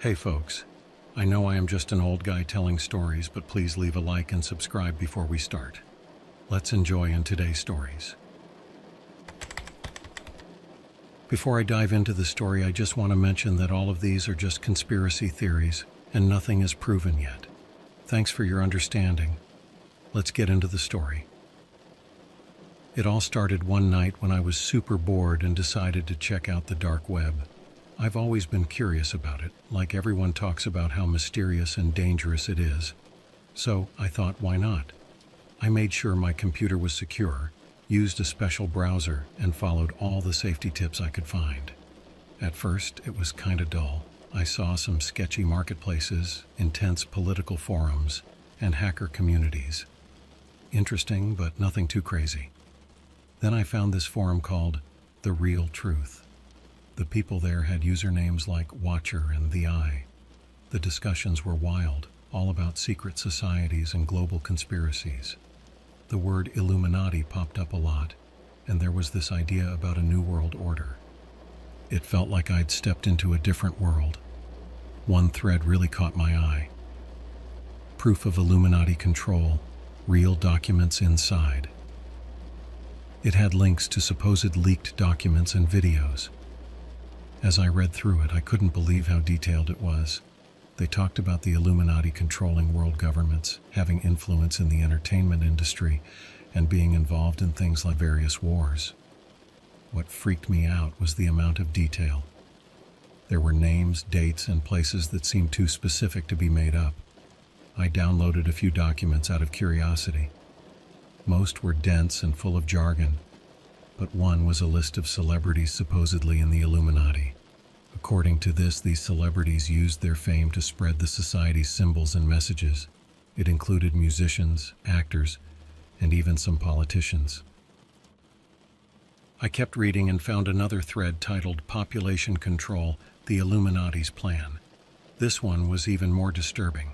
Hey folks, I know I am just an old guy telling stories, but please leave a like and subscribe before we start. Let's enjoy in today's stories. Before I dive into the story, I just want to mention that all of these are just conspiracy theories and nothing is proven yet. Thanks for your understanding. Let's get into the story. It all started one night when I was super bored and decided to check out the dark web. I've always been curious about it, like everyone talks about how mysterious and dangerous it is. So I thought, why not? I made sure my computer was secure, used a special browser, and followed all the safety tips I could find. At first, it was kinda dull. I saw some sketchy marketplaces, intense political forums, and hacker communities. Interesting, but nothing too crazy. Then I found this forum called The Real Truth. The people there had usernames like Watcher and The Eye. The discussions were wild, all about secret societies and global conspiracies. The word Illuminati popped up a lot, and there was this idea about a new world order. It felt like I'd stepped into a different world. One thread really caught my eye. Proof of Illuminati control, real documents inside. It had links to supposed leaked documents and videos. As I read through it, I couldn't believe how detailed it was. They talked about the Illuminati controlling world governments, having influence in the entertainment industry, and being involved in things like various wars. What freaked me out was the amount of detail. There were names, dates, and places that seemed too specific to be made up. I downloaded a few documents out of curiosity. Most were dense and full of jargon, but one was a list of celebrities supposedly in the Illuminati. According to this, these celebrities used their fame to spread the society's symbols and messages. It included musicians, actors, and even some politicians. I kept reading and found another thread titled Population Control, the Illuminati's Plan. This one was even more disturbing.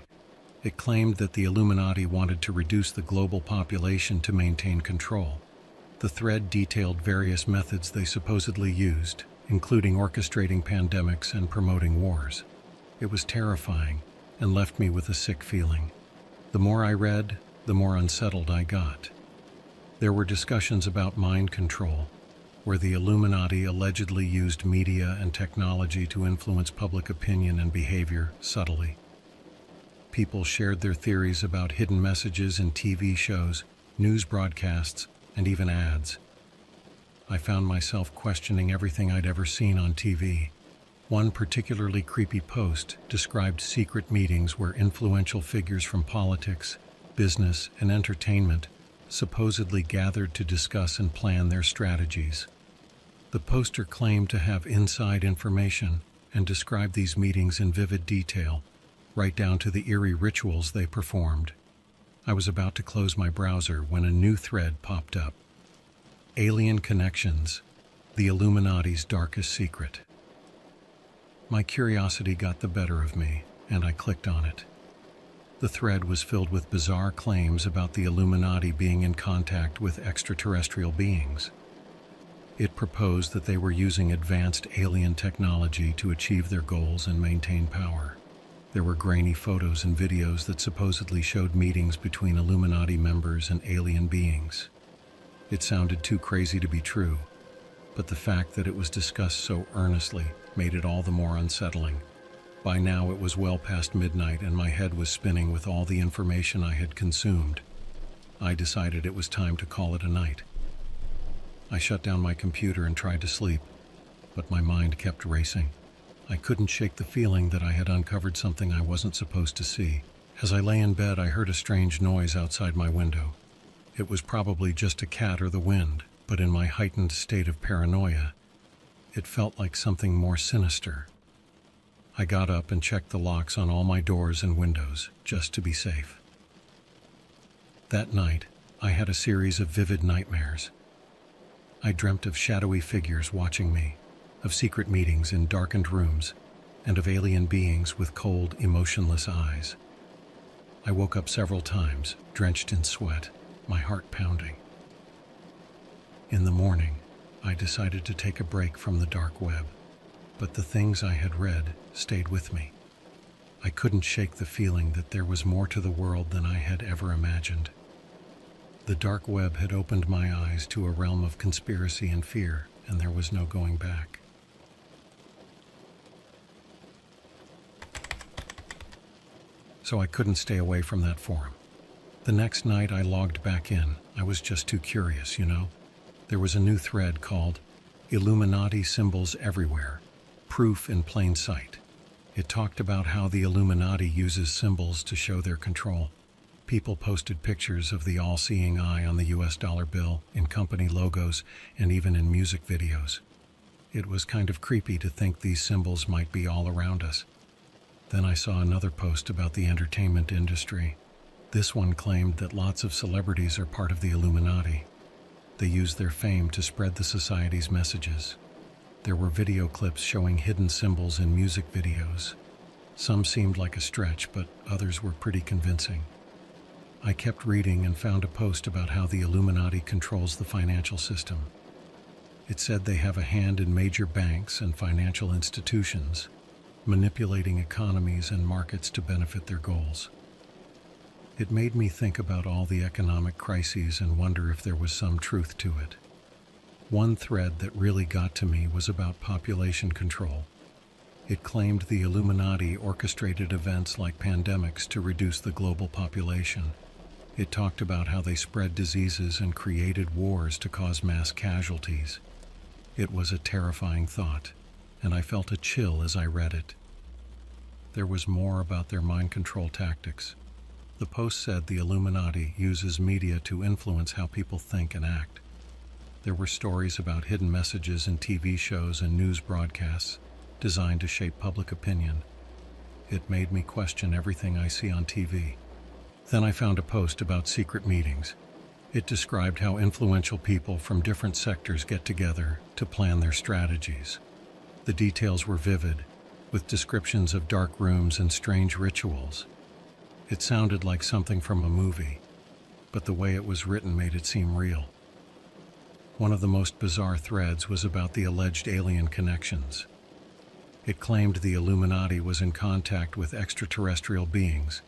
It claimed that the Illuminati wanted to reduce the global population to maintain control. The thread detailed various methods they supposedly used, including orchestrating pandemics and promoting wars. It was terrifying and left me with a sick feeling. The more I read, the more unsettled I got. There were discussions about mind control, where the Illuminati allegedly used media and technology to influence public opinion and behavior subtly. People shared their theories about hidden messages in TV shows, news broadcasts, and even ads. I found myself questioning everything I'd ever seen on TV. One particularly creepy post described secret meetings where influential figures from politics, business, and entertainment supposedly gathered to discuss and plan their strategies. The poster claimed to have inside information and described these meetings in vivid detail, right down to the eerie rituals they performed. I was about to close my browser when a new thread popped up. Alien Connections, the Illuminati's darkest secret. My curiosity got the better of me, and I clicked on it. The thread was filled with bizarre claims about the Illuminati being in contact with extraterrestrial beings. It proposed that they were using advanced alien technology to achieve their goals and maintain power. There were grainy photos and videos that supposedly showed meetings between Illuminati members and alien beings. It sounded too crazy to be true, but the fact that it was discussed so earnestly made it all the more unsettling. By now it was well past midnight and my head was spinning with all the information I had consumed. I decided it was time to call it a night. I shut down my computer and tried to sleep, but my mind kept racing. I couldn't shake the feeling that I had uncovered something I wasn't supposed to see. As I lay in bed, I heard a strange noise outside my window. It was probably just a cat or the wind, but in my heightened state of paranoia, it felt like something more sinister. I got up and checked the locks on all my doors and windows, just to be safe. That night, I had a series of vivid nightmares. I dreamt of shadowy figures watching me, of secret meetings in darkened rooms, and of alien beings with cold, emotionless eyes. I woke up several times, drenched in sweat, my heart pounding. In the morning, I decided to take a break from the dark web, but the things I had read stayed with me. I couldn't shake the feeling that there was more to the world than I had ever imagined. The dark web had opened my eyes to a realm of conspiracy and fear, and there was no going back. So I couldn't stay away from that forum. The next night I logged back in. I was just too curious, you know. There was a new thread called Illuminati Symbols Everywhere, Proof in Plain Sight. It talked about how the Illuminati uses symbols to show their control. People posted pictures of the all-seeing eye on the US dollar bill, in company logos, and even in music videos. It was kind of creepy to think these symbols might be all around us. Then I saw another post about the entertainment industry. This one claimed that lots of celebrities are part of the Illuminati. They use their fame to spread the society's messages. There were video clips showing hidden symbols in music videos. Some seemed like a stretch, but others were pretty convincing. I kept reading and found a post about how the Illuminati controls the financial system. It said they have a hand in major banks and financial institutions, manipulating economies and markets to benefit their goals. It made me think about all the economic crises and wonder if there was some truth to it. One thread that really got to me was about population control. It claimed the Illuminati orchestrated events like pandemics to reduce the global population. It talked about how they spread diseases and created wars to cause mass casualties. It was a terrifying thought, and I felt a chill as I read it. There was more about their mind control tactics. The post said the Illuminati uses media to influence how people think and act. There were stories about hidden messages in TV shows and news broadcasts designed to shape public opinion. It made me question everything I see on TV. Then I found a post about secret meetings. It described how influential people from different sectors get together to plan their strategies. The details were vivid, with descriptions of dark rooms and strange rituals. It sounded like something from a movie, but the way it was written made it seem real. One of the most bizarre threads was about the alleged alien connections. It claimed the Illuminati was in contact with extraterrestrial beings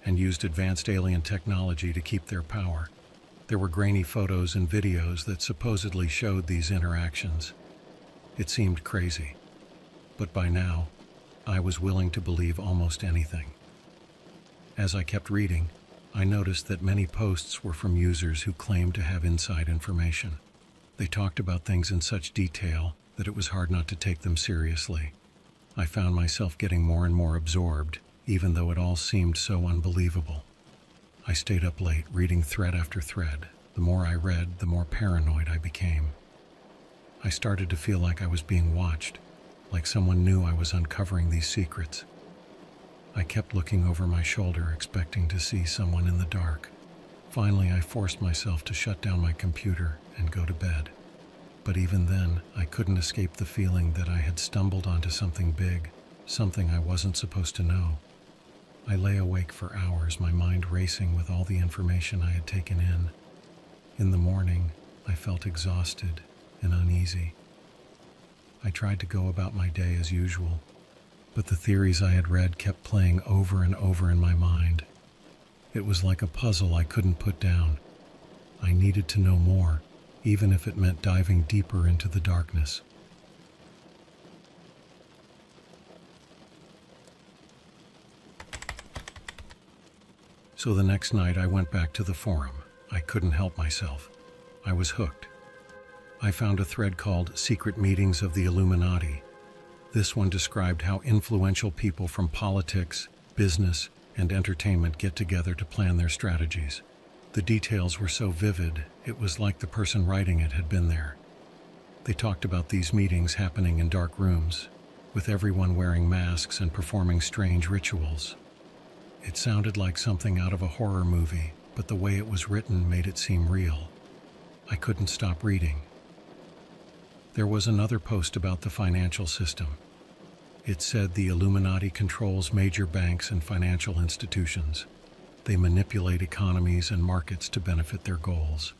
and used advanced alien technology to keep their power. There were grainy photos and videos that supposedly showed these interactions. It seemed crazy, but by now, I was willing to believe almost anything. As I kept reading, I noticed that many posts were from users who claimed to have inside information. They talked about things in such detail that it was hard not to take them seriously. I found myself getting more and more absorbed, even though it all seemed so unbelievable. I stayed up late, reading thread after thread. The more I read, the more paranoid I became. I started to feel like I was being watched, like someone knew I was uncovering these secrets. I kept looking over my shoulder, expecting to see someone in the dark. Finally, I forced myself to shut down my computer and go to bed. But even then, I couldn't escape the feeling that I had stumbled onto something big, something I wasn't supposed to know. I lay awake for hours, my mind racing with all the information I had taken in. In the morning, I felt exhausted and uneasy. I tried to go about my day as usual, but the theories I had read kept playing over and over in my mind. It was like a puzzle I couldn't put down. I needed to know more, even if it meant diving deeper into the darkness. So the next night I went back to the forum. I couldn't help myself. I was hooked. I found a thread called Secret Meetings of the Illuminati. This one described how influential people from politics, business, and entertainment get together to plan their strategies. The details were so vivid, it was like the person writing it had been there. They talked about these meetings happening in dark rooms, with everyone wearing masks and performing strange rituals. It sounded like something out of a horror movie, but the way it was written made it seem real. I couldn't stop reading. There was another post about the financial system. It said the Illuminati controls major banks and financial institutions. They manipulate economies and markets to benefit their goals.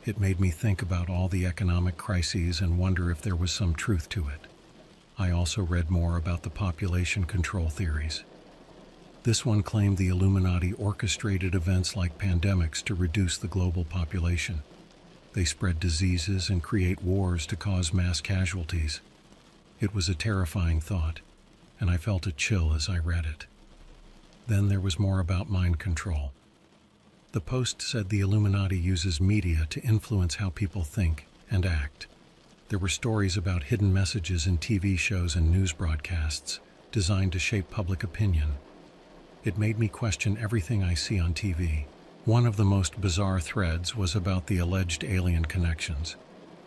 It made me think about all the economic crises and wonder if there was some truth to it. I also read more about the population control theories. This one claimed the Illuminati orchestrated events like pandemics to reduce the global population. They spread diseases and create wars to cause mass casualties. It was a terrifying thought, and I felt a chill as I read it. Then there was more about mind control. The post said the Illuminati uses media to influence how people think and act. There were stories about hidden messages in TV shows and news broadcasts designed to shape public opinion. It made me question everything I see on TV. One of the most bizarre threads was about the alleged alien connections.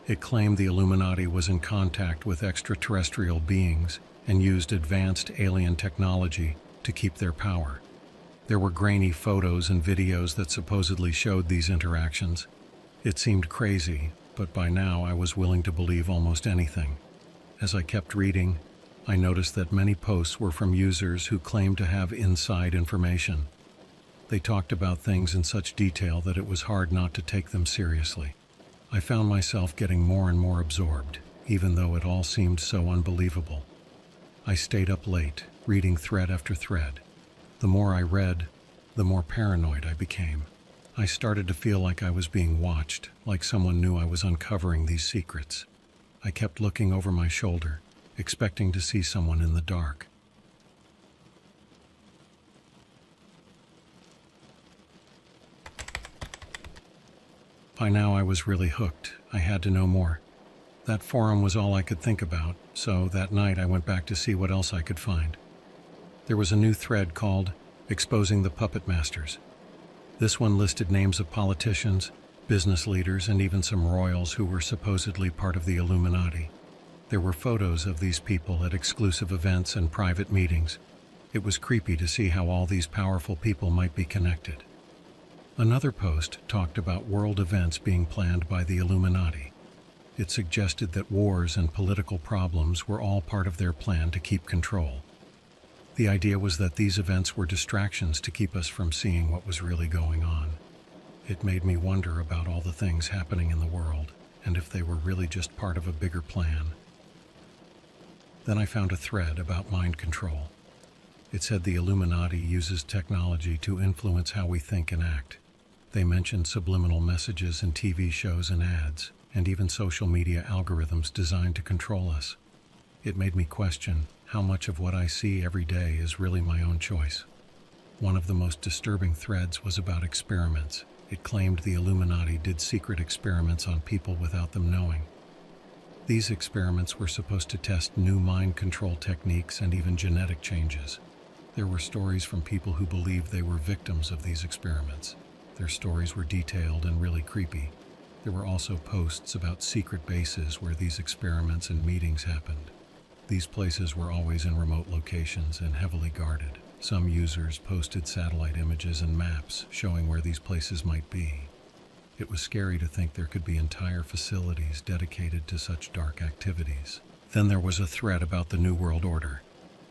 It claimed the Illuminati was in contact with extraterrestrial beings and used advanced alien technology to keep their power. There were grainy photos and videos that supposedly showed these interactions. It seemed crazy, but by now I was willing to believe almost anything. As I kept reading, I noticed that many posts were from users who claimed to have inside information. They talked about things in such detail that it was hard not to take them seriously. I found myself getting more and more absorbed, even though it all seemed so unbelievable. I stayed up late, reading thread after thread. The more I read, the more paranoid I became. I started to feel like I was being watched, like someone knew I was uncovering these secrets. I kept looking over my shoulder, expecting to see someone in the dark. By now I was really hooked. I had to know more. That forum was all I could think about, so that night I went back to see what else I could find. There was a new thread called Exposing the Puppet Masters. This one listed names of politicians, business leaders, and even some royals who were supposedly part of the Illuminati. There were photos of these people at exclusive events and private meetings. It was creepy to see how all these powerful people might be connected. Another post talked about world events being planned by the Illuminati. It suggested that wars and political problems were all part of their plan to keep control. The idea was that these events were distractions to keep us from seeing what was really going on. It made me wonder about all the things happening in the world, and if they were really just part of a bigger plan. Then I found a thread about mind control. It said the Illuminati uses technology to influence how we think and act. They mentioned subliminal messages in TV shows and ads, and even social media algorithms designed to control us. It made me question how much of what I see every day is really my own choice. One of the most disturbing threads was about experiments. It claimed the Illuminati did secret experiments on people without them knowing. These experiments were supposed to test new mind control techniques and even genetic changes. There were stories from people who believed they were victims of these experiments. Their stories were detailed and really creepy. There were also posts about secret bases where these experiments and meetings happened. These places were always in remote locations and heavily guarded. Some users posted satellite images and maps showing where these places might be. It was scary to think there could be entire facilities dedicated to such dark activities. Then there was a thread about the New World Order.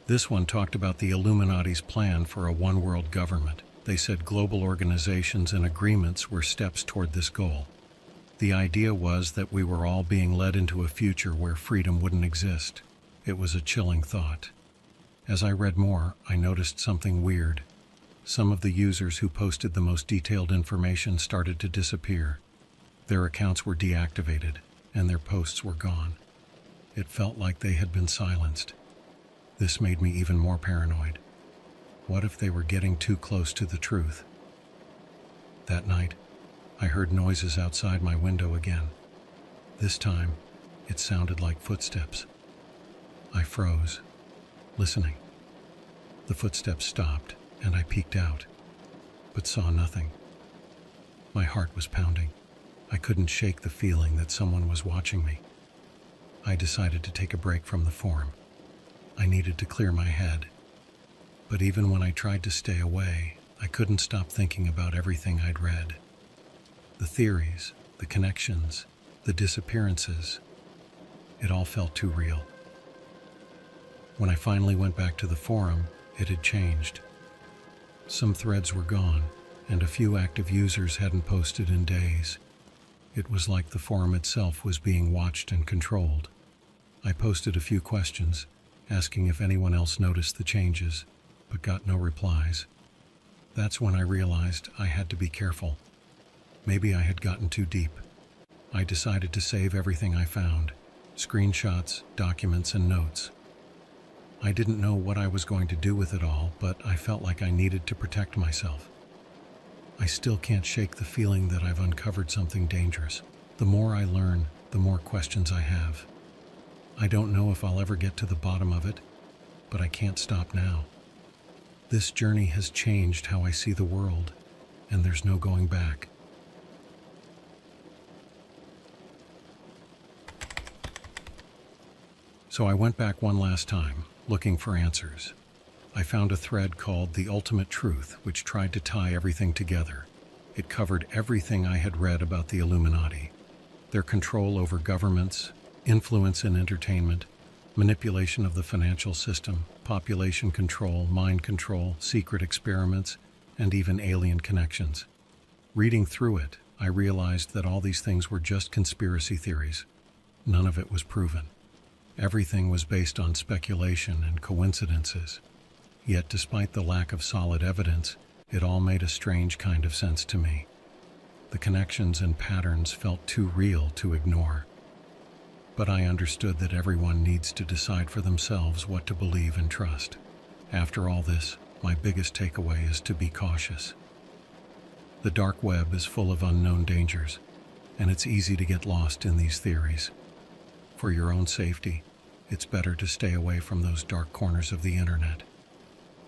This one talked about the Illuminati's plan for a one-world government. They said global organizations and agreements were steps toward this goal. The idea was that we were all being led into a future where freedom wouldn't exist. It was a chilling thought. As I read more, I noticed something weird. Some of the users who posted the most detailed information started to disappear. Their accounts were deactivated, and their posts were gone. It felt like they had been silenced. This made me even more paranoid. What if they were getting too close to the truth? That night, I heard noises outside my window again. This time, it sounded like footsteps. I froze, listening. The footsteps stopped, and I peeked out, but saw nothing. My heart was pounding. I couldn't shake the feeling that someone was watching me. I decided to take a break from the forum. I needed to clear my head. But even when I tried to stay away, I couldn't stop thinking about everything I'd read. The theories, the connections, the disappearances. It all felt too real. When I finally went back to the forum, it had changed. Some threads were gone, and a few active users hadn't posted in days. It was like the forum itself was being watched and controlled. I posted a few questions, asking if anyone else noticed the changes, but got no replies. That's when I realized I had to be careful. Maybe I had gotten too deep. I decided to save everything I found: screenshots, documents, and notes. I didn't know what I was going to do with it all, but I felt like I needed to protect myself. I still can't shake the feeling that I've uncovered something dangerous. The more I learn, the more questions I have. I don't know if I'll ever get to the bottom of it, but I can't stop now. This journey has changed how I see the world, and there's no going back. So I went back one last time, looking for answers. I found a thread called The Ultimate Truth, which tried to tie everything together. It covered everything I had read about the Illuminati: their control over governments, influence in entertainment, manipulation of the financial system, population control, mind control, secret experiments, and even alien connections. Reading through it, I realized that all these things were just conspiracy theories. None of it was proven. Everything was based on speculation and coincidences. Yet, despite the lack of solid evidence, it all made a strange kind of sense to me. The connections and patterns felt too real to ignore. But I understood that everyone needs to decide for themselves what to believe and trust. After all this, my biggest takeaway is to be cautious. The dark web is full of unknown dangers, and it's easy to get lost in these theories. For your own safety, it's better to stay away from those dark corners of the internet.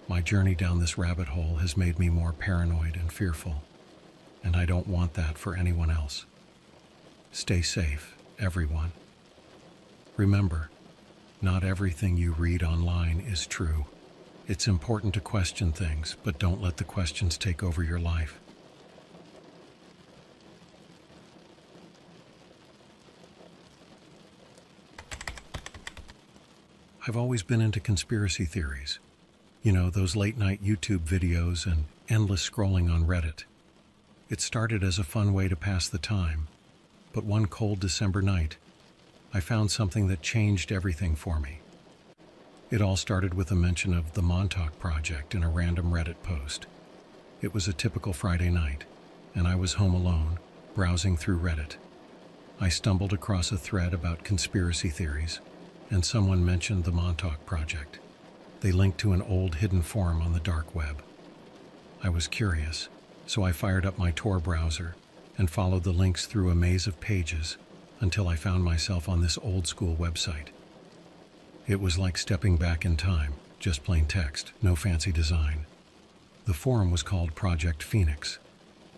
My journey down this rabbit hole has made me more paranoid and fearful, and I don't want that for anyone else. Stay safe, everyone. Remember, not everything you read online is true. It's important to question things, but don't let the questions take over your life. I've always been into conspiracy theories. You know, those late-night YouTube videos and endless scrolling on Reddit. It started as a fun way to pass the time, but one cold December night, I found something that changed everything for me. It all started with a mention of the Montauk Project in a random Reddit post. It was a typical Friday night, and I was home alone, browsing through Reddit. I stumbled across a thread about conspiracy theories, and someone mentioned the Montauk Project. They linked to an old hidden forum on the dark web. I was curious, so I fired up my Tor browser and followed the links through a maze of pages until I found myself on this old-school website. It was like stepping back in time, just plain text, no fancy design. The forum was called Project Phoenix.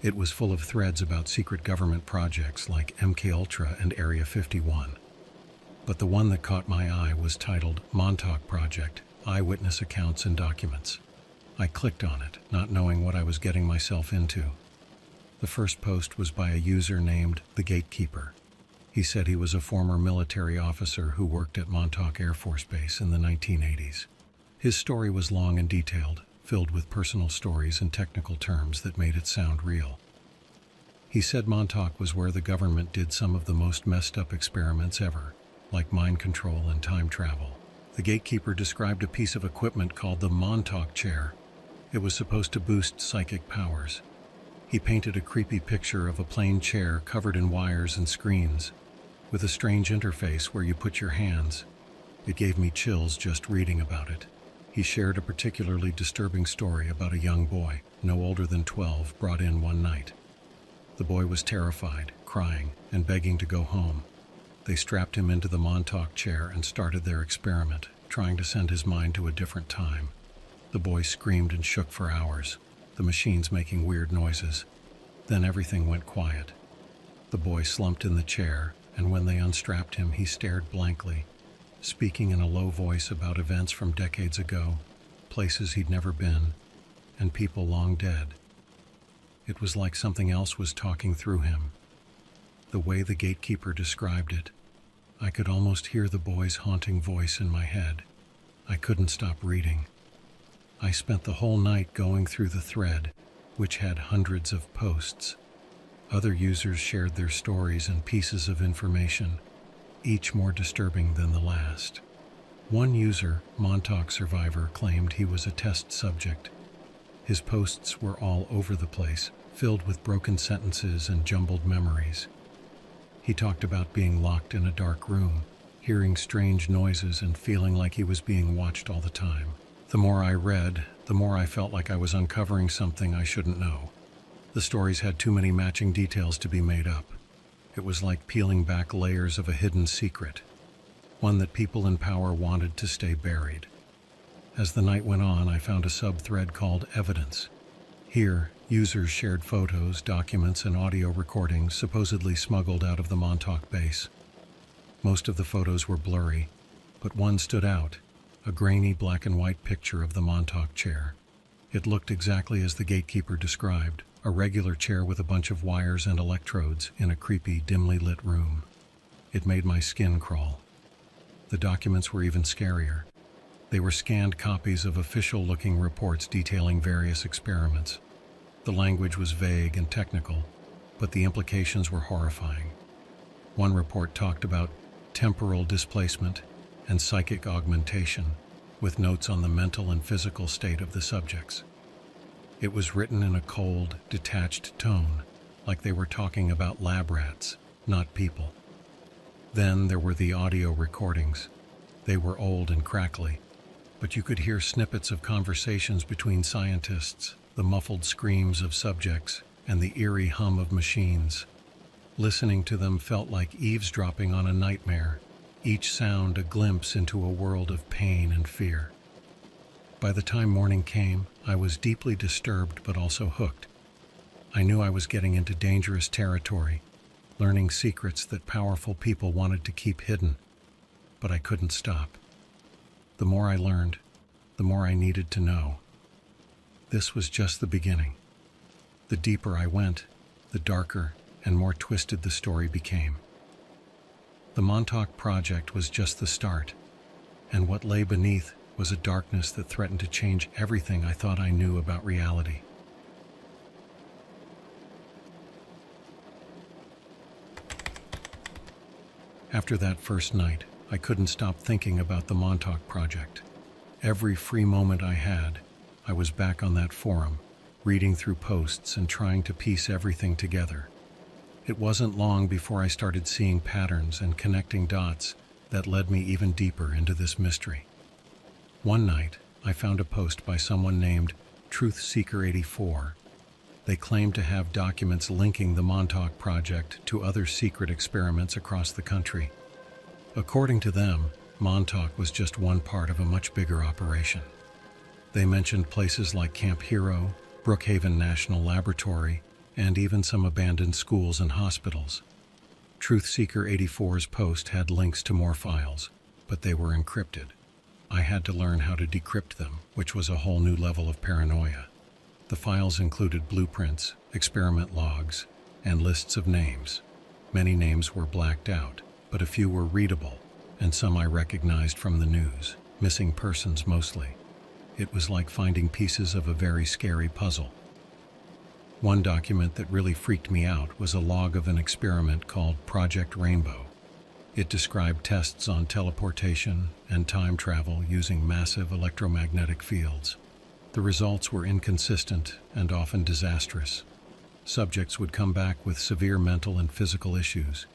It was full of threads about secret government projects like MKUltra and Area 51. But the one that caught my eye was titled Montauk Project: Eyewitness Accounts and Documents. I clicked on it, not knowing what I was getting myself into. The first post was by a user named The Gatekeeper. He said he was a former military officer who worked at Montauk Air Force Base in the 1980s. His story was long and detailed, filled with personal stories and technical terms that made it sound real. He said Montauk was where the government did some of the most messed up experiments ever, like mind control and time travel. The Gatekeeper described a piece of equipment called the Montauk Chair. It was supposed to boost psychic powers. He painted a creepy picture of a plain chair covered in wires and screens, with a strange interface where you put your hands. It gave me chills just reading about it. He shared a particularly disturbing story about a young boy, no older than 12, brought in one night. The boy was terrified, crying, and begging to go home. They strapped him into the Montauk Chair and started their experiment, trying to send his mind to a different time. The boy screamed and shook for hours, the machines making weird noises. Then everything went quiet. The boy slumped in the chair, and when they unstrapped him, he stared blankly, speaking in a low voice about events from decades ago, places he'd never been, and people long dead. It was like something else was talking through him. The way the Gatekeeper described it, I could almost hear the boy's haunting voice in my head. I couldn't stop reading. I spent the whole night going through the thread, which had hundreds of posts. Other users shared their stories and pieces of information, each more disturbing than the last. One user, Montauk Survivor, claimed he was a test subject. His posts were all over the place, filled with broken sentences and jumbled memories. He talked about being locked in a dark room, hearing strange noises and feeling like he was being watched all the time. The more I read, the more I felt like I was uncovering something I shouldn't know. The stories had too many matching details to be made up. It was like peeling back layers of a hidden secret, one that people in power wanted to stay buried. As the night went on, I found a sub-thread called Evidence. Here, users shared photos, documents, and audio recordings supposedly smuggled out of the Montauk base. Most of the photos were blurry, but one stood out, a grainy black and white picture of the Montauk chair. It looked exactly as the gatekeeper described, a regular chair with a bunch of wires and electrodes in a creepy, dimly lit room. It made my skin crawl. The documents were even scarier. They were scanned copies of official-looking reports detailing various experiments. The language was vague and technical, but the implications were horrifying. One report talked about temporal displacement and psychic augmentation, with notes on the mental and physical state of the subjects. It was written in a cold, detached tone, like they were talking about lab rats, not people. Then there were the audio recordings. They were old and crackly, but you could hear snippets of conversations between scientists, the muffled screams of subjects, and the eerie hum of machines. Listening to them felt like eavesdropping on a nightmare, each sound a glimpse into a world of pain and fear. By the time morning came, I was deeply disturbed but also hooked. I knew I was getting into dangerous territory, learning secrets that powerful people wanted to keep hidden, but I couldn't stop. The more I learned, the more I needed to know. This was just the beginning. The deeper I went, the darker and more twisted the story became. The Montauk Project was just the start, and what lay beneath was a darkness that threatened to change everything I thought I knew about reality. After that first night, I couldn't stop thinking about the Montauk Project. Every free moment I had, I was back on that forum, reading through posts and trying to piece everything together. It wasn't long before I started seeing patterns and connecting dots that led me even deeper into this mystery. One night, I found a post by someone named Truth Seeker 84. They claimed to have documents linking the Montauk Project to other secret experiments across the country. According to them, Montauk was just one part of a much bigger operation. They mentioned places like Camp Hero, Brookhaven National Laboratory, and even some abandoned schools and hospitals. Truth Seeker 84's post had links to more files, but they were encrypted. I had to learn how to decrypt them, which was a whole new level of paranoia. The files included blueprints, experiment logs, and lists of names. Many names were blacked out, but a few were readable, and some I recognized from the news, missing persons mostly. It was like finding pieces of a very scary puzzle. One document that really freaked me out was a log of an experiment called Project Rainbow. It described tests on teleportation and time travel using massive electromagnetic fields. The results were inconsistent and often disastrous. Subjects would come back with severe mental and physical issues,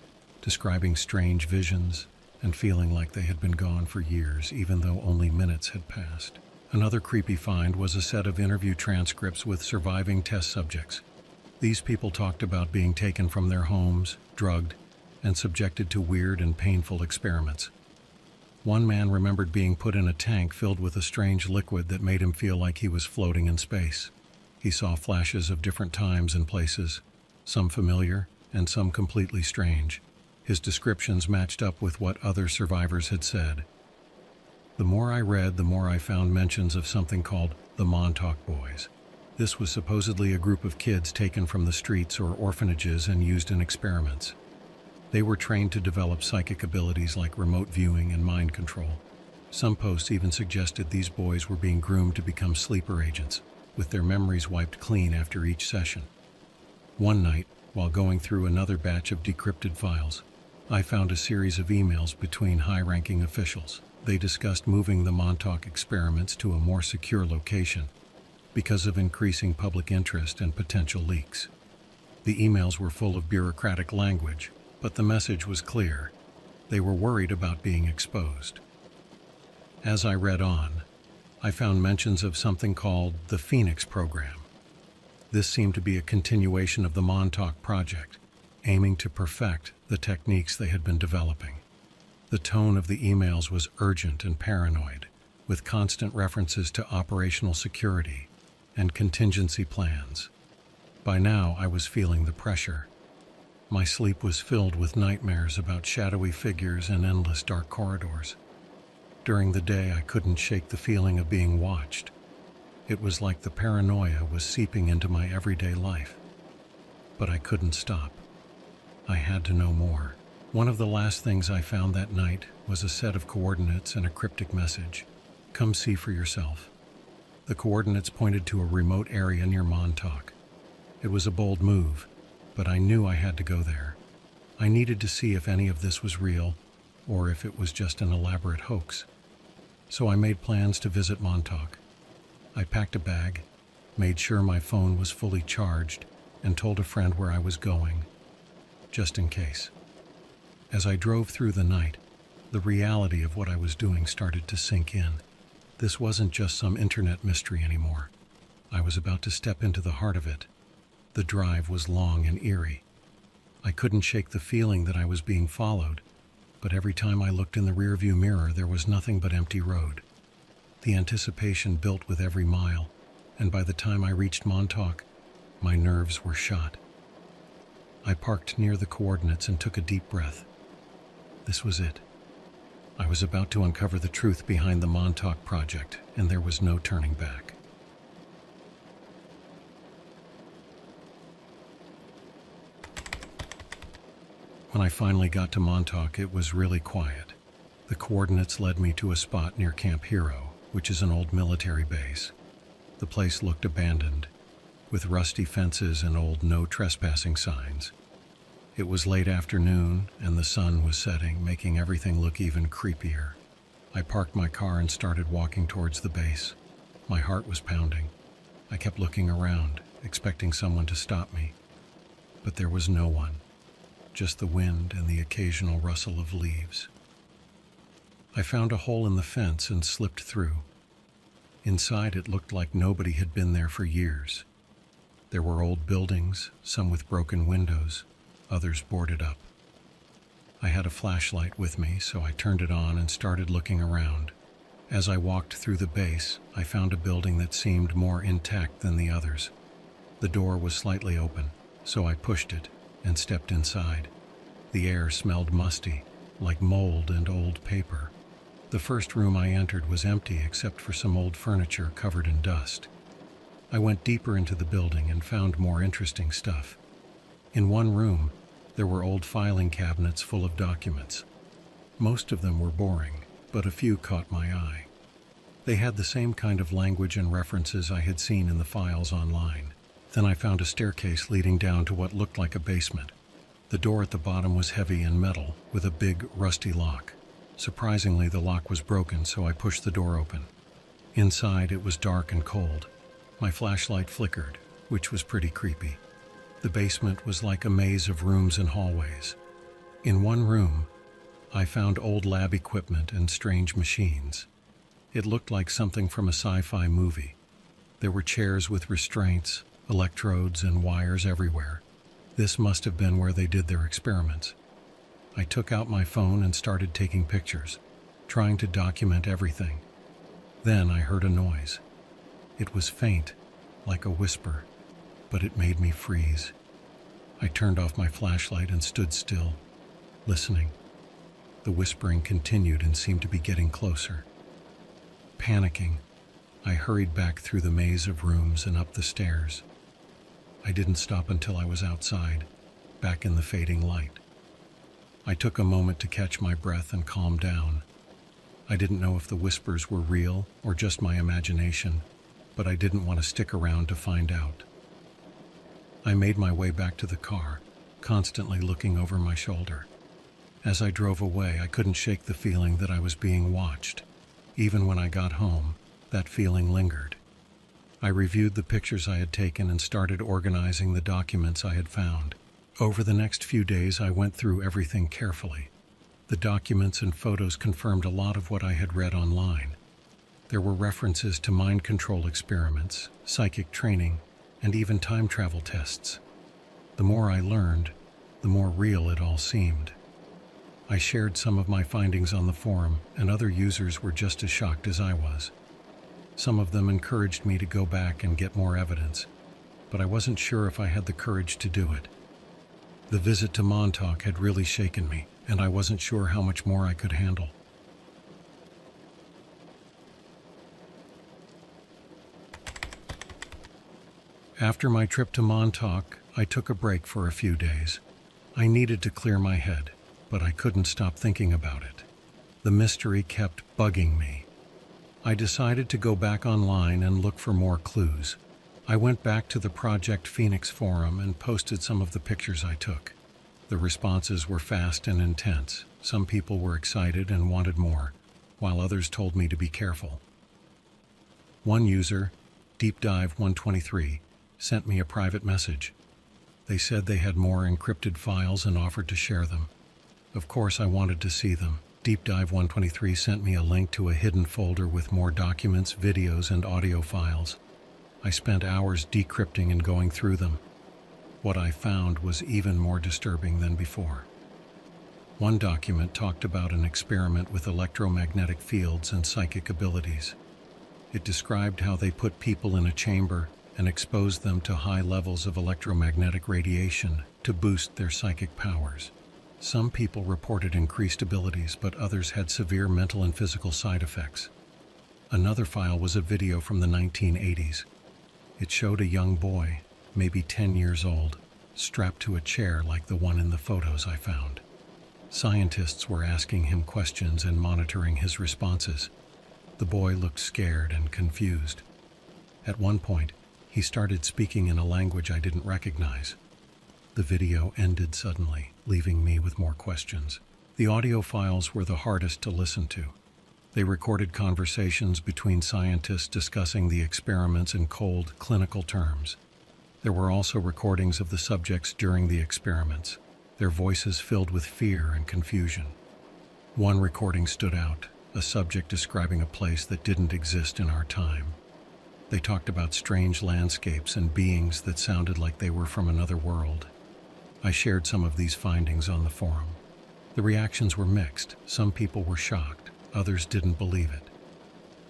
describing strange visions and feeling like they had been gone for years, even though only minutes had passed. Another creepy find was a set of interview transcripts with surviving test subjects. These people talked about being taken from their homes, drugged, and subjected to weird and painful experiments. One man remembered being put in a tank filled with a strange liquid that made him feel like he was floating in space. He saw flashes of different times and places, some familiar and some completely strange. His descriptions matched up with what other survivors had said. The more I read, the more I found mentions of something called the Montauk Boys. This was supposedly a group of kids taken from the streets or orphanages and used in experiments. They were trained to develop psychic abilities like remote viewing and mind control. Some posts even suggested these boys were being groomed to become sleeper agents, with their memories wiped clean after each session. One night, while going through another batch of decrypted files, I found a series of emails between high-ranking officials. They discussed moving the Montauk experiments to a more secure location because of increasing public interest and potential leaks. The emails were full of bureaucratic language, but the message was clear. They were worried about being exposed. As I read on, I found mentions of something called the Phoenix Program. This seemed to be a continuation of the Montauk Project, aiming to perfect the techniques they had been developing. The tone of the emails was urgent and paranoid, with constant references to operational security and contingency plans. By now, I was feeling the pressure. My sleep was filled with nightmares about shadowy figures and endless dark corridors. During the day, I couldn't shake the feeling of being watched. It was like the paranoia was seeping into my everyday life. But I couldn't stop. I had to know more. One of the last things I found that night was a set of coordinates and a cryptic message. Come see for yourself. The coordinates pointed to a remote area near Montauk. It was a bold move, but I knew I had to go there. I needed to see if any of this was real, or if it was just an elaborate hoax. So I made plans to visit Montauk. I packed a bag, made sure my phone was fully charged, and told a friend where I was going, just in case. As I drove through the night, the reality of what I was doing started to sink in. This wasn't just some internet mystery anymore. I was about to step into the heart of it. The drive was long and eerie. I couldn't shake the feeling that I was being followed, but every time I looked in the rearview mirror, there was nothing but empty road. The anticipation built with every mile, and by the time I reached Montauk, my nerves were shot. I parked near the coordinates and took a deep breath. This was it. I was about to uncover the truth behind the Montauk Project, and there was no turning back. When I finally got to Montauk, it was really quiet. The coordinates led me to a spot near Camp Hero, which is an old military base. The place looked abandoned, with rusty fences and old no trespassing signs. It was late afternoon, and the sun was setting, making everything look even creepier. I parked my car and started walking towards the base. My heart was pounding. I kept looking around, expecting someone to stop me. But there was no one, just the wind and the occasional rustle of leaves. I found a hole in the fence and slipped through. Inside, it looked like nobody had been there for years. There were old buildings, some with broken windows, others boarded up. I had a flashlight with me, so I turned it on and started looking around. As I walked through the base, I found a building that seemed more intact than the others. The door was slightly open, so I pushed it and stepped inside. The air smelled musty, like mold and old paper. The first room I entered was empty except for some old furniture covered in dust. I went deeper into the building and found more interesting stuff. In one room, there were old filing cabinets full of documents. Most of them were boring, but a few caught my eye. They had the same kind of language and references I had seen in the files online. Then I found a staircase leading down to what looked like a basement. The door at the bottom was heavy and metal, with a big, rusty lock. Surprisingly, the lock was broken, so I pushed the door open. Inside, it was dark and cold. My flashlight flickered, which was pretty creepy. The basement was like a maze of rooms and hallways. In one room, I found old lab equipment and strange machines. It looked like something from a sci-fi movie. There were chairs with restraints, electrodes, and wires everywhere. This must have been where they did their experiments. I took out my phone and started taking pictures, trying to document everything. Then I heard a noise. It was faint, like a whisper, but it made me freeze. I turned off my flashlight and stood still, listening. The whispering continued and seemed to be getting closer. Panicking, I hurried back through the maze of rooms and up the stairs. I didn't stop until I was outside, back in the fading light. I took a moment to catch my breath and calm down. I didn't know if the whispers were real or just my imagination, but I didn't want to stick around to find out. I made my way back to the car, constantly looking over my shoulder. As I drove away, I couldn't shake the feeling that I was being watched. Even when I got home, that feeling lingered. I reviewed the pictures I had taken and started organizing the documents I had found. Over the next few days, I went through everything carefully. The documents and photos confirmed a lot of what I had read online. There were references to mind control experiments, psychic training, and even time travel tests. The more I learned, the more real it all seemed. I shared some of my findings on the forum, and other users were just as shocked as I was. Some of them encouraged me to go back and get more evidence, but I wasn't sure if I had the courage to do it. The visit to Montauk had really shaken me, and I wasn't sure how much more I could handle. After my trip to Montauk, I took a break for a few days. I needed to clear my head, but I couldn't stop thinking about it. The mystery kept bugging me. I decided to go back online and look for more clues. I went back to the Project Phoenix forum and posted some of the pictures I took. The responses were fast and intense. Some people were excited and wanted more, while others told me to be careful. One user, Deep Dive 123, sent me a private message. They said they had more encrypted files and offered to share them. Of course, I wanted to see them. Deep Dive 123 sent me a link to a hidden folder with more documents, videos, and audio files. I spent hours decrypting and going through them. What I found was even more disturbing than before. One document talked about an experiment with electromagnetic fields and psychic abilities. It described how they put people in a chamber and exposed them to high levels of electromagnetic radiation to boost their psychic powers. Some people reported increased abilities, but others had severe mental and physical side effects. Another file was a video from the 1980s. It showed a young boy, maybe 10 years old, strapped to a chair like the one in the photos I found. Scientists were asking him questions and monitoring his responses. The boy looked scared and confused. At one point, he started speaking in a language I didn't recognize. The video ended suddenly, leaving me with more questions. The audio files were the hardest to listen to. They recorded conversations between scientists discussing the experiments in cold, clinical terms. There were also recordings of the subjects during the experiments, their voices filled with fear and confusion. One recording stood out, a subject describing a place that didn't exist in our time. They talked about strange landscapes and beings that sounded like they were from another world. I shared some of these findings on the forum. The reactions were mixed. Some people were shocked, others didn't believe it.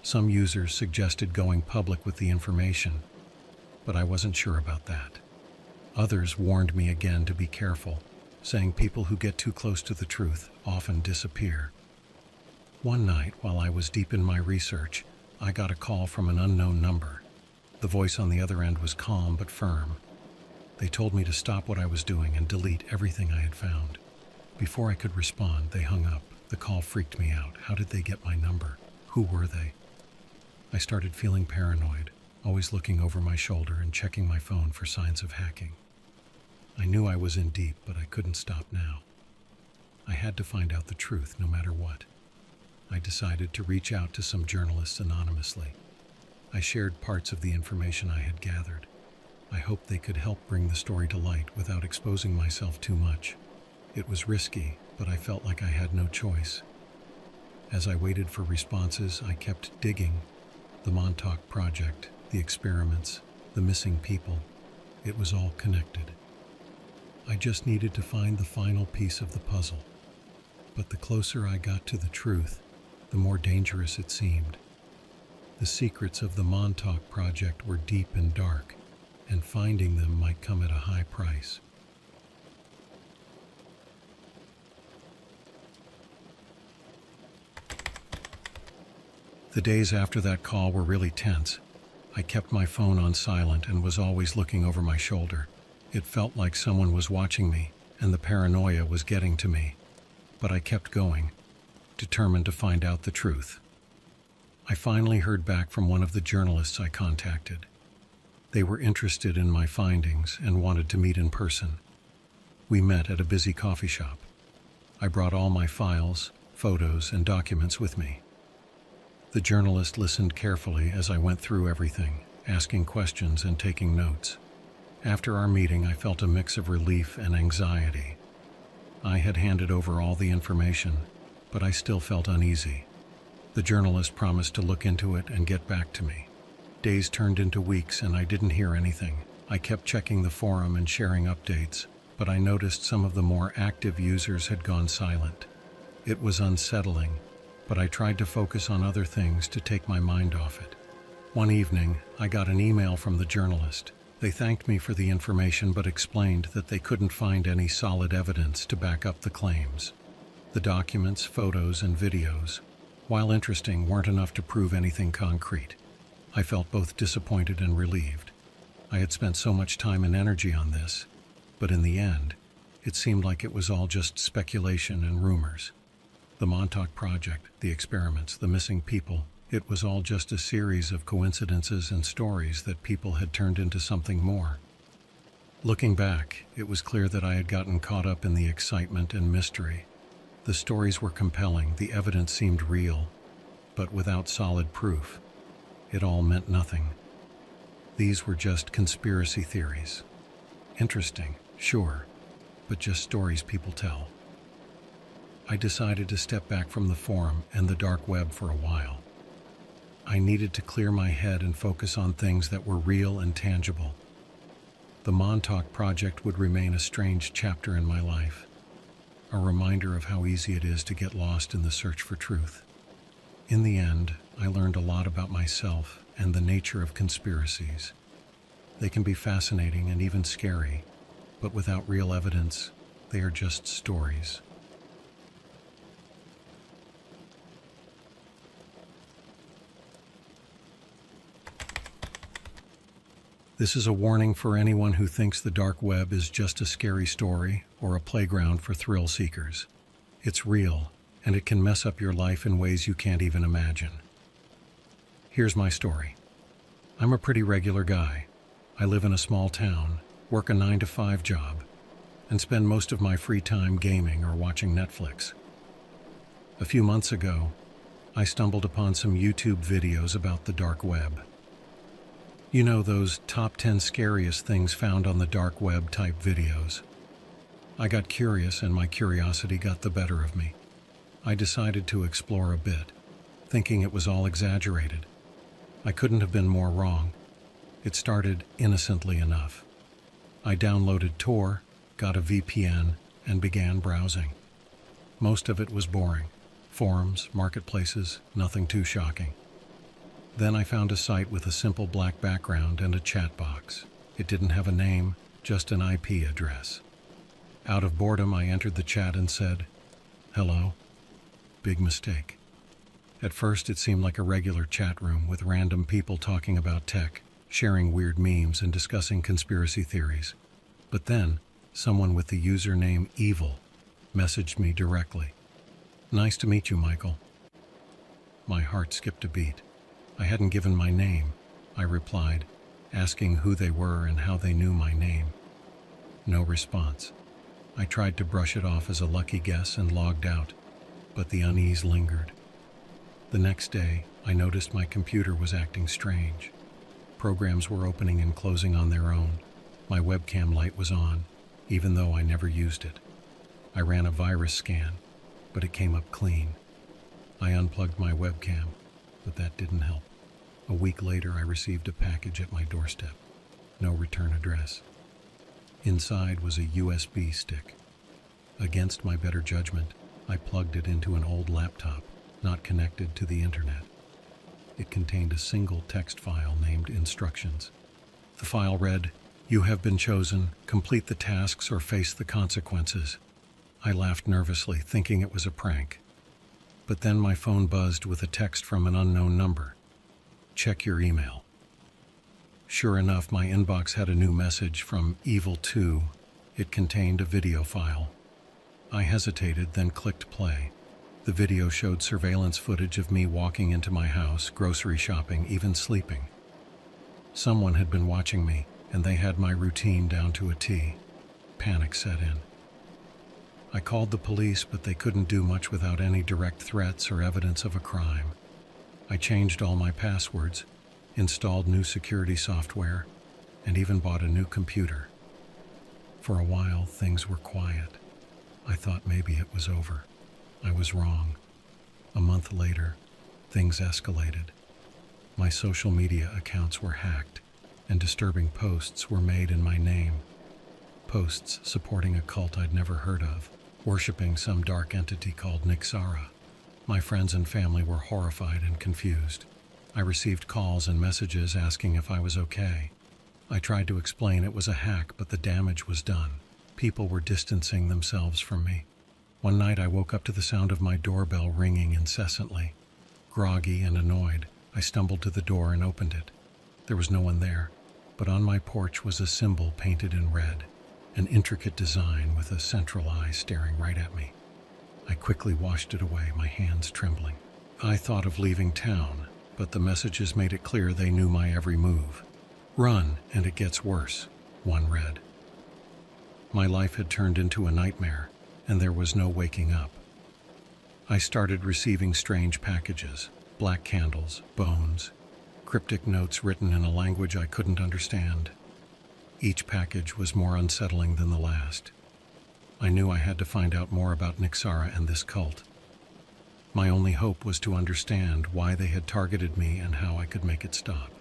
Some users suggested going public with the information, but I wasn't sure about that. Others warned me again to be careful, saying people who get too close to the truth often disappear. One night, while I was deep in my research, I got a call from an unknown number. The voice on the other end was calm but firm. They told me to stop what I was doing and delete everything I had found. Before I could respond, they hung up. The call freaked me out. How did they get my number? Who were they? I started feeling paranoid, always looking over my shoulder and checking my phone for signs of hacking. I knew I was in deep, but I couldn't stop now. I had to find out the truth no matter what. I decided to reach out to some journalists anonymously. I shared parts of the information I had gathered. I hoped they could help bring the story to light without exposing myself too much. It was risky, but I felt like I had no choice. As I waited for responses, I kept digging. The Montauk Project, the experiments, the missing people, it was all connected. I just needed to find the final piece of the puzzle. But the closer I got to the truth, the more dangerous it seemed. The secrets of the Montauk Project were deep and dark, and finding them might come at a high price. The days after that call were really tense. I kept my phone on silent and was always looking over my shoulder. It felt like someone was watching me, and the paranoia was getting to me. But I kept going, determined to find out the truth. I finally heard back from one of the journalists I contacted. They were interested in my findings and wanted to meet in person. We met at a busy coffee shop. I brought all my files, photos, and documents with me. The journalist listened carefully as I went through everything, asking questions and taking notes. After our meeting, I felt a mix of relief and anxiety. I had handed over all the information, but I still felt uneasy. The journalist promised to look into it and get back to me. Days turned into weeks and I didn't hear anything. I kept checking the forum and sharing updates, but I noticed some of the more active users had gone silent. It was unsettling, but I tried to focus on other things to take my mind off it. One evening, I got an email from the journalist. They thanked me for the information but explained that they couldn't find any solid evidence to back up the claims. The documents, photos, and videos, while interesting, weren't enough to prove anything concrete. I felt both disappointed and relieved. I had spent so much time and energy on this, but in the end, it seemed like it was all just speculation and rumors. The Montauk Project, the experiments, the missing people, it was all just a series of coincidences and stories that people had turned into something more. Looking back, it was clear that I had gotten caught up in the excitement and mystery. The stories were compelling, the evidence seemed real, but without solid proof, it all meant nothing. These were just conspiracy theories. Interesting, sure, but just stories people tell. I decided to step back from the forum and the dark web for a while. I needed to clear my head and focus on things that were real and tangible. The Montauk Project would remain a strange chapter in my life, a reminder of how easy it is to get lost in the search for truth. In the end, I learned a lot about myself and the nature of conspiracies. They can be fascinating and even scary, but without real evidence, they are just stories. This is a warning for anyone who thinks the dark web is just a scary story or a playground for thrill seekers. It's real, and it can mess up your life in ways you can't even imagine. Here's my story. I'm a pretty regular guy. I live in a small town, work a 9-to-5 job, and spend most of my free time gaming or watching Netflix. A few months ago, I stumbled upon some YouTube videos about the dark web. You know, those top 10 scariest things found on the dark web type videos. I got curious and my curiosity got the better of me. I decided to explore a bit, thinking it was all exaggerated. I couldn't have been more wrong. It started innocently enough. I downloaded Tor, got a VPN, and began browsing. Most of it was boring. Forums, marketplaces, nothing too shocking. Then I found a site with a simple black background and a chat box. It didn't have a name, just an IP address. Out of boredom, I entered the chat and said, "Hello." Big mistake. At first, it seemed like a regular chat room with random people talking about tech, sharing weird memes, and discussing conspiracy theories. But then, someone with the username Evil messaged me directly. "Nice to meet you, Michael." My heart skipped a beat. I hadn't given my name, I replied, asking who they were and how they knew my name. No response. I tried to brush it off as a lucky guess and logged out, but the unease lingered. The next day, I noticed my computer was acting strange. Programs were opening and closing on their own. My webcam light was on, even though I never used it. I ran a virus scan, but it came up clean. I unplugged my webcam, but that didn't help. A week later, I received a package at my doorstep. No return address. Inside was a USB stick. Against my better judgment, I plugged it into an old laptop, not connected to the internet. It contained a single text file named Instructions. The file read, "You have been chosen. Complete the tasks or face the consequences." I laughed nervously, thinking it was a prank. But then my phone buzzed with a text from an unknown number. "Check your email." Sure enough, my inbox had a new message from Evil 2. It contained a video file. I hesitated, then clicked play. The video showed surveillance footage of me walking into my house, grocery shopping, even sleeping. Someone had been watching me, and they had my routine down to a T. Panic set in. I called the police, but they couldn't do much without any direct threats or evidence of a crime. I changed all my passwords, installed new security software, and even bought a new computer. For a while, things were quiet. I thought maybe it was over. I was wrong. A month later, things escalated. My social media accounts were hacked, and disturbing posts were made in my name. Posts supporting a cult I'd never heard of, worshipping some dark entity called Nixara. My friends and family were horrified and confused. I received calls and messages asking if I was okay. I tried to explain it was a hack, but the damage was done. People were distancing themselves from me. One night I woke up to the sound of my doorbell ringing incessantly. Groggy and annoyed, I stumbled to the door and opened it. There was no one there, but on my porch was a symbol painted in red, an intricate design with a central eye staring right at me. I quickly washed it away, my hands trembling. I thought of leaving town, but the messages made it clear they knew my every move. "Run, and it gets worse," one read. My life had turned into a nightmare, and there was no waking up. I started receiving strange packages, black candles, bones, cryptic notes written in a language I couldn't understand. Each package was more unsettling than the last. I knew I had to find out more about Nixara and this cult. My only hope was to understand why they had targeted me and how I could make it stop.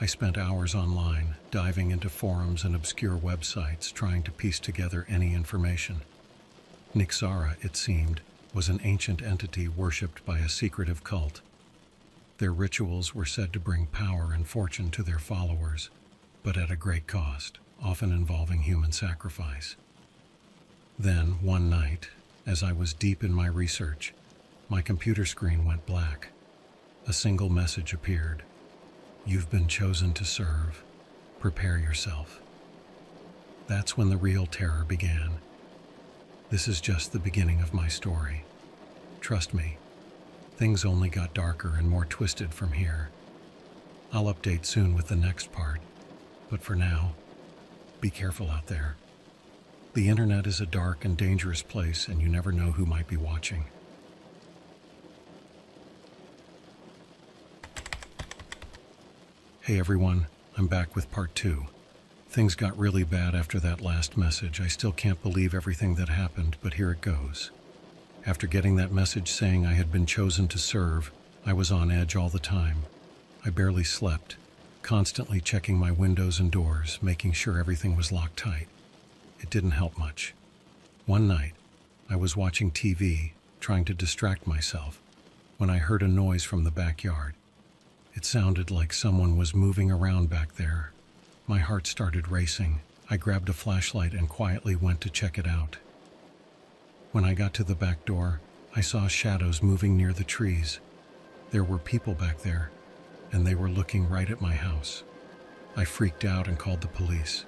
I spent hours online, diving into forums and obscure websites, trying to piece together any information. Nixara, it seemed, was an ancient entity worshipped by a secretive cult. Their rituals were said to bring power and fortune to their followers, but at a great cost, often involving human sacrifice. Then, one night, as I was deep in my research, my computer screen went black. A single message appeared. "You've been chosen to serve. Prepare yourself." That's when the real terror began. This is just the beginning of my story. Trust me, things only got darker and more twisted from here. I'll update soon with the next part, but for now, be careful out there. The internet is a dark and dangerous place, and you never know who might be watching. Hey everyone, I'm back with part 2. Things got really bad after that last message. I still can't believe everything that happened, but here it goes. After getting that message saying I had been chosen to serve, I was on edge all the time. I barely slept, constantly checking my windows and doors, making sure everything was locked tight. It didn't help much. One night, I was watching TV, trying to distract myself, when I heard a noise from the backyard. It sounded like someone was moving around back there. My heart started racing. I grabbed a flashlight and quietly went to check it out. When I got to the back door, I saw shadows moving near the trees. There were people back there, and they were looking right at my house. I freaked out and called the police.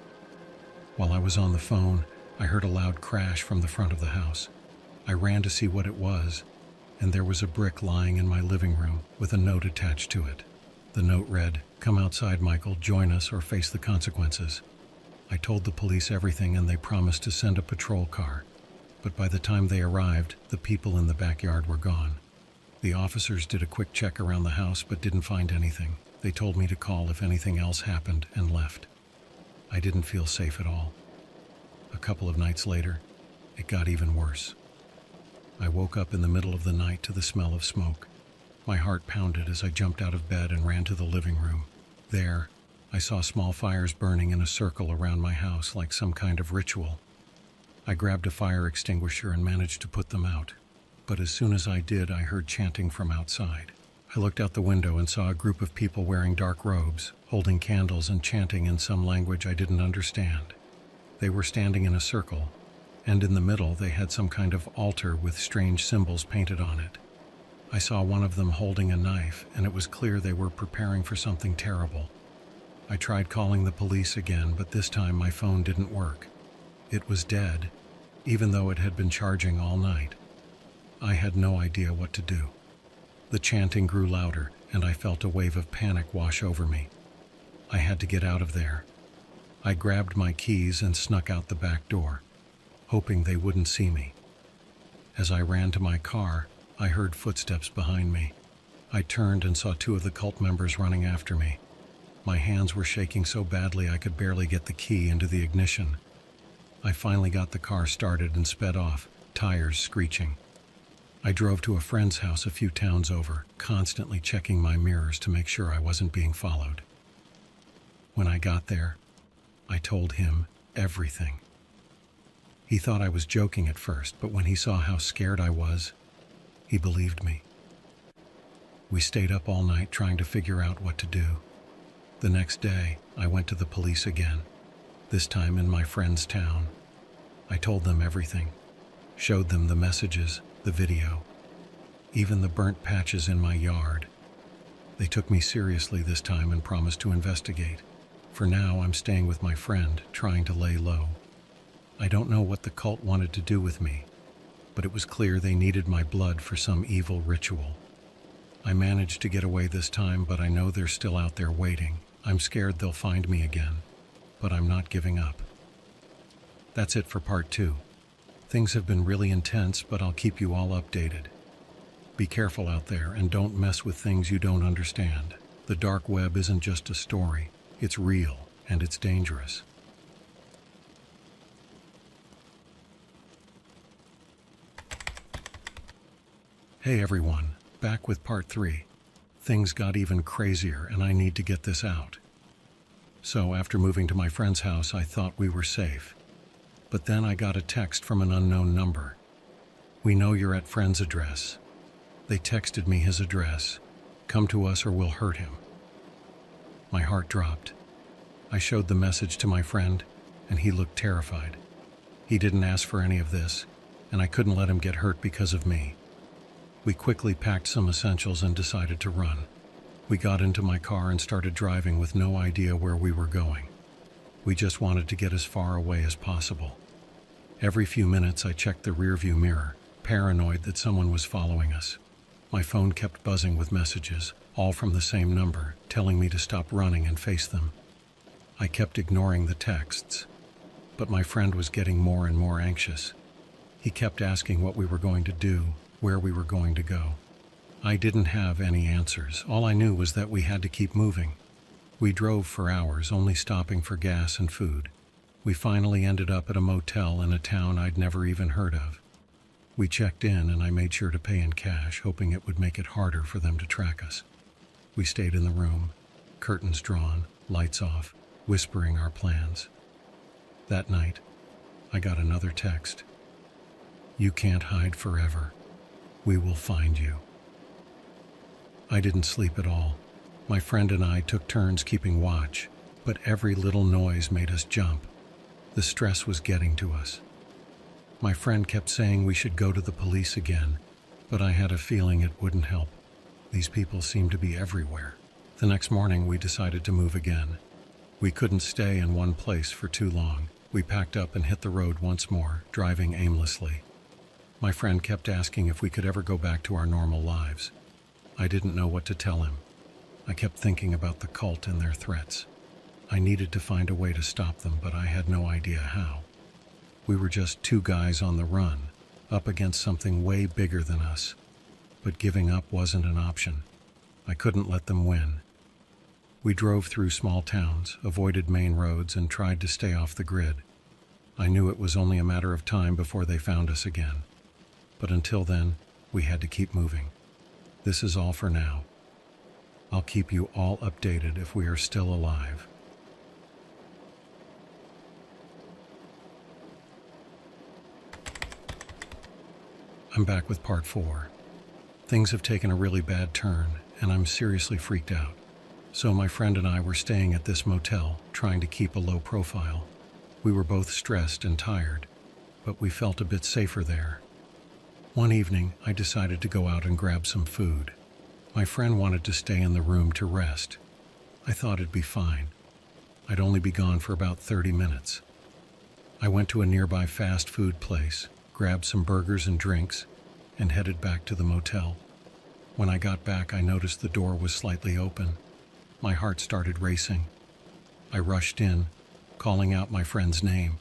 While I was on the phone, I heard a loud crash from the front of the house. I ran to see what it was, and there was a brick lying in my living room with a note attached to it. The note read, "Come outside, Michael, join us or face the consequences." I told the police everything and they promised to send a patrol car. But by the time they arrived, the people in the backyard were gone. The officers did a quick check around the house but didn't find anything. They told me to call if anything else happened and left. I didn't feel safe at all. A couple of nights later, it got even worse. I woke up in the middle of the night to the smell of smoke. My heart pounded as I jumped out of bed and ran to the living room. There, I saw small fires burning in a circle around my house like some kind of ritual. I grabbed a fire extinguisher and managed to put them out. But as soon as I did, I heard chanting from outside. I looked out the window and saw a group of people wearing dark robes, holding candles and chanting in some language I didn't understand. They were standing in a circle, and in the middle they had some kind of altar with strange symbols painted on it. I saw one of them holding a knife, and it was clear they were preparing for something terrible. I tried calling the police again, but this time my phone didn't work. It was dead, even though it had been charging all night. I had no idea what to do. The chanting grew louder, and I felt a wave of panic wash over me. I had to get out of there. I grabbed my keys and snuck out the back door, hoping they wouldn't see me. As I ran to my car, I heard footsteps behind me. I turned and saw two of the cult members running after me. My hands were shaking so badly I could barely get the key into the ignition. I finally got the car started and sped off, tires screeching. I drove to a friend's house a few towns over, constantly checking my mirrors to make sure I wasn't being followed. When I got there, I told him everything. He thought I was joking at first, but when he saw how scared I was, he believed me. We stayed up all night trying to figure out what to do. The next day, I went to the police again, this time in my friend's town. I told them everything, showed them the messages, the video, even the burnt patches in my yard. They took me seriously this time and promised to investigate. For now, I'm staying with my friend, trying to lay low. I don't know what the cult wanted to do with me, but it was clear they needed my blood for some evil ritual. I managed to get away this time, but I know they're still out there waiting. I'm scared they'll find me again, but I'm not giving up. That's it for part 2. Things have been really intense, but I'll keep you all updated. Be careful out there and don't mess with things you don't understand. The dark web isn't just a story. It's real and it's dangerous. Hey everyone, back with part 3. Things got even crazier and I need to get this out. So after moving to my friend's house, I thought we were safe. But then I got a text from an unknown number. "We know you're at friend's address." They texted me his address. "Come to us or we'll hurt him." My heart dropped. I showed the message to my friend, and he looked terrified. He didn't ask for any of this, and I couldn't let him get hurt because of me. We quickly packed some essentials and decided to run. We got into my car and started driving with no idea where we were going. We just wanted to get as far away as possible. Every few minutes I checked the rearview mirror, paranoid that someone was following us. My phone kept buzzing with messages, all from the same number, telling me to stop running and face them. I kept ignoring the texts, but my friend was getting more and more anxious. He kept asking what we were going to do, where we were going to go. I didn't have any answers. All I knew was that we had to keep moving. We drove for hours, only stopping for gas and food. We finally ended up at a motel in a town I'd never even heard of. We checked in and I made sure to pay in cash, hoping it would make it harder for them to track us. We stayed in the room, curtains drawn, lights off, whispering our plans. That night, I got another text. "You can't hide forever. We will find you." I didn't sleep at all. My friend and I took turns keeping watch, but every little noise made us jump. The stress was getting to us. My friend kept saying we should go to the police again, but I had a feeling it wouldn't help. These people seemed to be everywhere. The next morning we decided to move again. We couldn't stay in one place for too long. We packed up and hit the road once more, driving aimlessly. My friend kept asking if we could ever go back to our normal lives. I didn't know what to tell him. I kept thinking about the cult and their threats. I needed to find a way to stop them, but I had no idea how. We were just two guys on the run, up against something way bigger than us. But giving up wasn't an option. I couldn't let them win. We drove through small towns, avoided main roads, and tried to stay off the grid. I knew it was only a matter of time before they found us again. But until then, we had to keep moving. This is all for now. I'll keep you all updated if we are still alive. I'm back with part 4. Things have taken a really bad turn, and I'm seriously freaked out. So my friend and I were staying at this motel, trying to keep a low profile. We were both stressed and tired, but we felt a bit safer there. One evening, I decided to go out and grab some food. My friend wanted to stay in the room to rest. I thought it'd be fine. I'd only be gone for about 30 minutes. I went to a nearby fast food place, grabbed some burgers and drinks, and headed back to the motel. When I got back, I noticed the door was slightly open. My heart started racing. I rushed in, calling out my friend's name,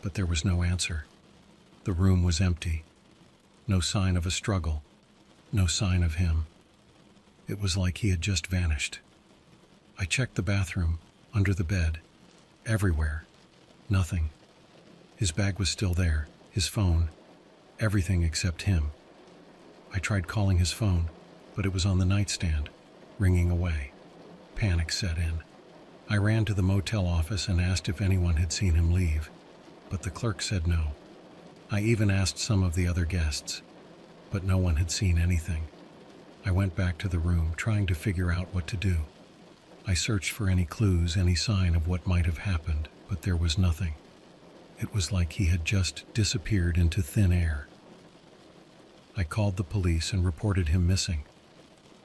but there was no answer. The room was empty. No sign of a struggle. No sign of him. It was like he had just vanished. I checked the bathroom, under the bed, everywhere. Nothing. His bag was still there, his phone, everything except him. I tried calling his phone, but it was on the nightstand, ringing away. Panic set in. I ran to the motel office and asked if anyone had seen him leave, but the clerk said no. I even asked some of the other guests, but no one had seen anything. I went back to the room, trying to figure out what to do. I searched for any clues, any sign of what might have happened, but there was nothing. It was like he had just disappeared into thin air. I called the police and reported him missing.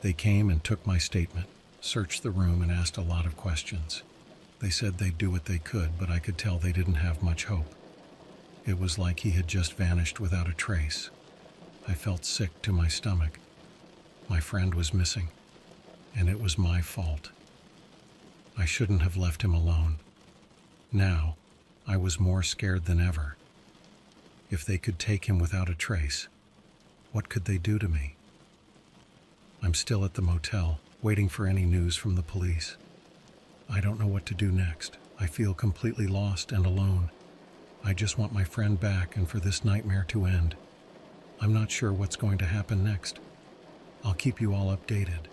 They came and took my statement, searched the room and asked a lot of questions. They said they'd do what they could, but I could tell they didn't have much hope. It was like he had just vanished without a trace. I felt sick to my stomach. My friend was missing, and it was my fault. I shouldn't have left him alone. Now, I was more scared than ever. If they could take him without a trace, what could they do to me? I'm still at the motel, waiting for any news from the police. I don't know what to do next. I feel completely lost and alone. I just want my friend back and for this nightmare to end. I'm not sure what's going to happen next. I'll keep you all updated.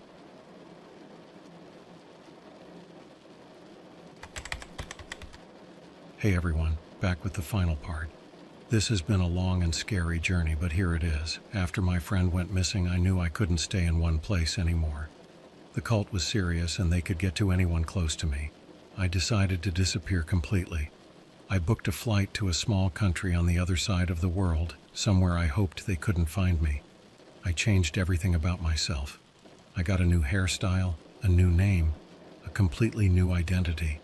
Hey everyone, back with the final part. This has been a long and scary journey, but here it is. After my friend went missing, I knew I couldn't stay in one place anymore. The cult was serious and they could get to anyone close to me. I decided to disappear completely. I booked a flight to a small country on the other side of the world, somewhere I hoped they couldn't find me. I changed everything about myself. I got a new hairstyle, a new name, a completely new identity.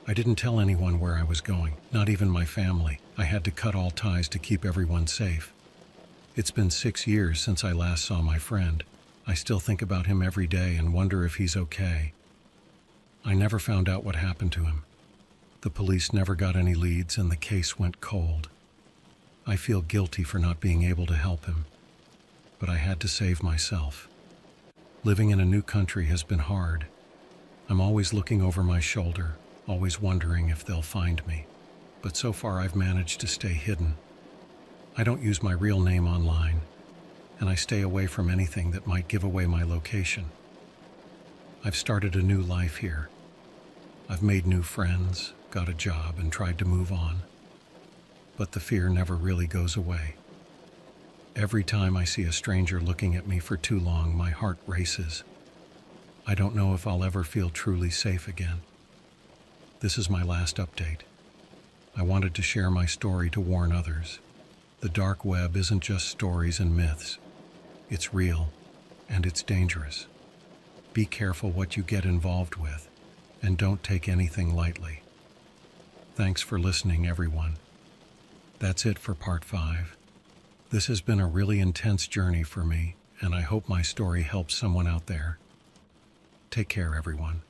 I didn't tell anyone where I was going, not even my family. I had to cut all ties to keep everyone safe. It's been 6 years since I last saw my friend. I still think about him every day and wonder if he's okay. I never found out what happened to him. The police never got any leads and the case went cold. I feel guilty for not being able to help him, but I had to save myself. Living in a new country has been hard. I'm always looking over my shoulder, always wondering if they'll find me. But so far I've managed to stay hidden. I don't use my real name online, and I stay away from anything that might give away my location. I've started a new life here. I've made new friends, got a job, and tried to move on. But the fear never really goes away. Every time I see a stranger looking at me for too long, my heart races. I don't know if I'll ever feel truly safe again. This is my last update. I wanted to share my story to warn others. The dark web isn't just stories and myths. It's real, and it's dangerous. Be careful what you get involved with, and don't take anything lightly. Thanks for listening, everyone. That's it for part 5. This has been a really intense journey for me, and I hope my story helps someone out there. Take care, everyone.